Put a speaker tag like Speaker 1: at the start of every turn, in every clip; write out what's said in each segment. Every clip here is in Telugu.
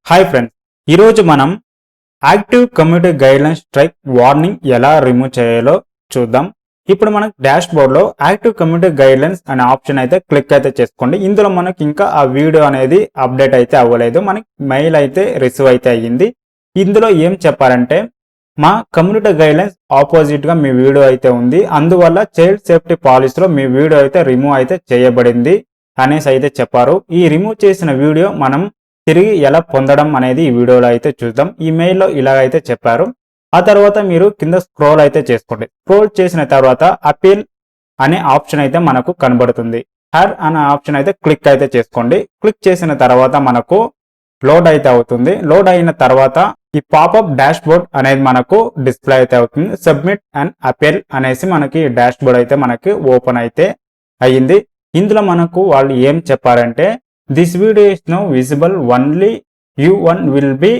Speaker 1: హాయ్ ఫ్రెండ్స్, ఈరోజు మనం active community guidelines strike warning ఎలా రిమూవ్ చేయాలో చూద్దాం. ఇప్పుడు మనకు డాష్ బోర్డ్లో యాక్టివ్ కమ్యూనిటీ గైడ్లైన్స్ అనే ఆప్షన్ అయితే క్లిక్ అయితే చేసుకోండి. ఇందులో మనకి ఇంకా ఆ వీడియో అనేది అప్డేట్ అయితే అవ్వలేదు, మనకి మెయిల్ అయితే రిసీవ్ అయితే అయ్యింది. ఇందులో ఏం చెప్పారంటే మా కమ్యూనిటీ గైడ్లైన్స్ ఆపోజిట్ గా మీ వీడియో అయితే ఉంది, అందువల్ల చైల్డ్ సేఫ్టీ పాలసీలో మీ వీడియో అయితే రిమూవ్ అయితే చేయబడింది అనేసి అయితే చెప్పారు. ఈ రిమూవ్ చేసిన వీడియో మనం తిరిగి ఎలా పొందడం అనేది ఈ వీడియోలో అయితే చూద్దాం. ఈ మెయిల్లో ఇలాగైతే చెప్పారు. ఆ తర్వాత మీరు కింద స్క్రోల్ అయితే చేసుకోండి. స్క్రోల్ చేసిన తర్వాత అపీల్ అనే ఆప్షన్ అయితే మనకు కనబడుతుంది. హర్ అనే ఆప్షన్ అయితే క్లిక్ అయితే చేసుకోండి. క్లిక్ చేసిన తర్వాత మనకు లోడ్ అయితే అవుతుంది. లోడ్ అయిన తర్వాత ఈ పాపప్ డాష్ బోర్డ్ అనేది మనకు డిస్ప్లే అయితే అవుతుంది. సబ్మిట్ అండ్ అపీల్ అనేసి మనకి డాష్ బోర్డ్ అయితే మనకి ఓపెన్ అయితే అయ్యింది. ఇందులో మనకు వాళ్ళు ఏం చెప్పారంటే this video is now visible only you one will be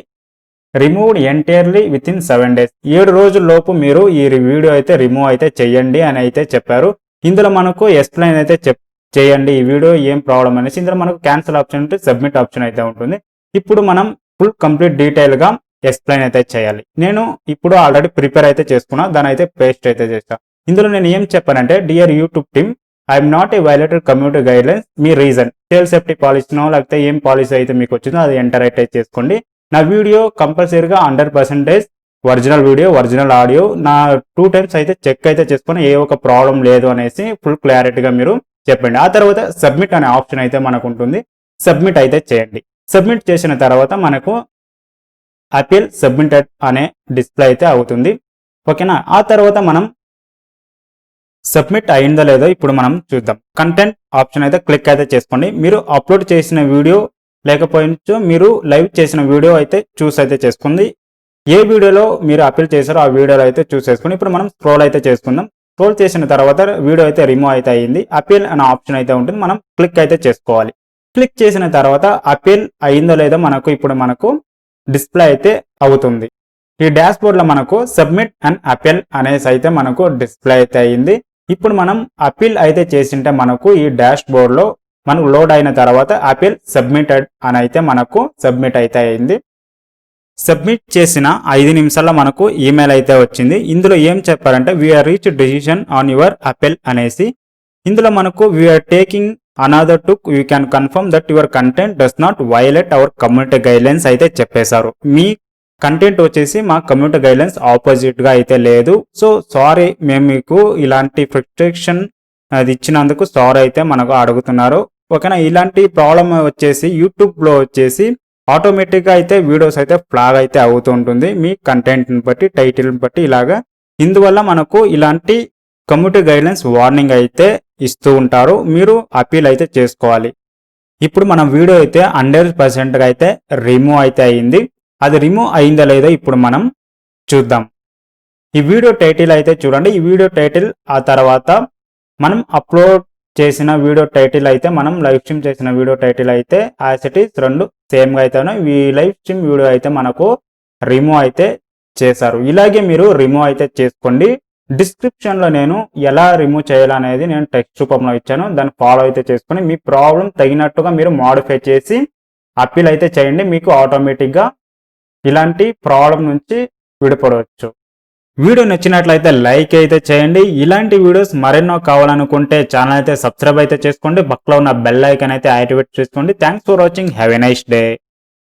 Speaker 1: removed entirely within 7 days. 7 రోజుల లోపు మీరు ఈ వీడియో అయితే రిమూవ్ అయితే చేయండి అని అయితే చెప్పారు. ఇందులో మనకు ఎక్స్ప్లెయిన్ అయితే చేయండి ఈ వీడియో ఏం ప్రాబ్లం అనేసి. ఇందులో మనకు క్యాన్సిల్ ఆప్షన్ ఉంటే సబ్మిట్ ఆప్షన్ అయితే ఉంటుంది. ఇప్పుడు మనం ఫుల్ కంప్లీట్ డీటెయిల్ గా ఎక్స్ప్లెయిన్ అయితే చేయాలి. నేను ఇప్పుడు ఆల్రెడీ ప్రిపేర్ అయితే చేసుకున్నా, దాని అయితే పేస్ట్ అయితే చేస్తాను. ఇందులో నేను ఏం చెప్పానంటే dear YouTube team, I'm not a violated community guidelines. మీ రీజన్ చైల్డ్ సేఫ్టీ పాలసీనో లేకపోతే ఏం పాలసీ అయితే మీకు వచ్చిందో అది ఎంటర్ అయితే చేసుకోండి. నా వీడియో కంపల్సరీగా 100% ఒరిజినల్ వీడియో, ఒరిజినల్ ఆడియో. నా 2 times అయితే చెక్ అయితే చేసుకొని ఏ ఒక ప్రాబ్లం లేదు అనేసి ఫుల్ క్లారిటీగా మీరు చెప్పండి. ఆ తర్వాత సబ్మిట్ అనే ఆప్షన్ అయితే మనకు ఉంటుంది. సబ్మిట్ అయితే చేయండి. సబ్మిట్ చేసిన తర్వాత మనకు అపీల్ సబ్మిటెడ్ అనే డిస్ప్లే అయితే అవుతుంది. ఓకేనా. ఆ తర్వాత మనం సబ్మిట్ అయిందో లేదో ఇప్పుడు మనం చూద్దాం. కంటెంట్ ఆప్షన్ అయితే క్లిక్ అయితే చేసుకోండి. మీరు అప్లోడ్ చేసిన వీడియో లేకపోవచ్చు, మీరు లైవ్ చేసిన వీడియో అయితే చూస్ అయితే చేసుకోండి. ఏ వీడియోలో మీరు అపీల్ చేశారో ఆ వీడియోలో అయితే చూస్ చేసుకుని ఇప్పుడు మనం స్క్రోల్ అయితే చేసుకుందాం. స్క్రోల్ చేసిన తర్వాత వీడియో అయితే రిమూవ్ అయితే అయ్యింది. అపీల్ అనే ఆప్షన్ అయితే ఉంటుంది, మనం క్లిక్ అయితే చేసుకోవాలి. క్లిక్ చేసిన తర్వాత అపీల్ అయిందో లేదో మనకు ఇప్పుడు మనకు డిస్ప్లే అయితే అవుతుంది. ఈ డాష్ బోర్డ్ లో మనకు సబ్మిట్ అండ్ అపీల్ అనేసి అయితే మనకు డిస్ప్లే అయితే అయ్యింది. ఇప్పుడు మనం అపీల్ అయితే చేసింటే మనకు ఈ డాష్ బోర్డ్ లో మనకు లోడ్ అయిన తర్వాత అపీల్ సబ్మిటెడ్ అని అయితే మనకు సబ్మిట్ అయితే అయింది. సబ్మిట్ చేసిన 5 నిమిషాల్లో మనకు ఈమెయిల్ అయితే వచ్చింది. ఇందులో ఏం చెప్పారంటే we are reach decision on your appeal అనేసి. ఇందులో మనకు we are taking another look, you can confirm that your content does not violate our community guidelines అయితే చెప్పేశారు. మీ కంటెంట్ వచ్చేసి మా కమ్యూనిటీ గైడ్లైన్స్ ఆపోజిట్ గా అయితే లేదు. సో సారీ, మేము మీకు ఇలాంటి ఫ్రస్ట్రేషన్ అది ఇచ్చినందుకు సారీ అయితే మనకు అడుగుతున్నారు. ఓకేనా. ఇలాంటి ప్రాబ్లం వచ్చేసి యూట్యూబ్ లో వచ్చేసి ఆటోమేటిక్ గా అయితే వీడియోస్ అయితే ఫ్లాగ్ అయితే అవుతూ ఉంటుంది మీ కంటెంట్ ని బట్టి, టైటిల్ ని బట్టి ఇలాగా. ఇందువల్ల మనకు ఇలాంటి కమ్యూనిటీ గైడ్లైన్స్ వార్నింగ్ అయితే ఇస్తూ ఉంటారు. మీరు అపీల్ అయితే చేసుకోవాలి. ఇప్పుడు మన వీడియో అయితే 100% గా అయితే రిమూవ్ అయితే అయింది. అది రిమూవ్ అయిందా లేదో ఇప్పుడు మనం చూద్దాం. ఈ వీడియో టైటిల్ అయితే చూడండి. ఈ వీడియో టైటిల్ ఆ తర్వాత మనం అప్లోడ్ చేసిన వీడియో టైటిల్ అయితే మనం లైవ్ స్ట్రీమ్ చేసిన వీడియో టైటిల్ అయితే యాజ్ ఇట్ ఈస్ 2 సేమ్ గా అయితే ఉన్నాయి. ఈ లైవ్ స్ట్రీమ్ వీడియో అయితే మనకు రిమూవ్ అయితే చేశారు. ఇలాగే మీరు రిమూవ్ అయితే చేసుకోండి. డిస్క్రిప్షన్ లో నేను ఎలా రిమూవ్ చేయాలనేది నేను టెక్స్ట్ రూపంలో ఇచ్చాను, దాన్ని ఫాలో అయితే చేసుకుని మీ ప్రాబ్లం తగినట్టుగా మీరు మోడిఫై చేసి అపీల్ అయితే చేయండి. మీకు ఆటోమేటిక్ గా ఇలాంటి ప్రాబ్లం నుంచి విడిపడవచ్చు. వీడియో నచ్చినట్లయితే లైక్ అయితే చేయండి. ఇలాంటి వీడియోస్ మరెన్నో కావాలనుకుంటే ఛానల్ అయితే సబ్స్క్రైబ్ అయితే చేసుకోండి. పక్కలో ఉన్న బెల్ ఐకాన్ అయితే యాక్టివేట్ చేసుకోండి. Thanks for watching. Have a nice day.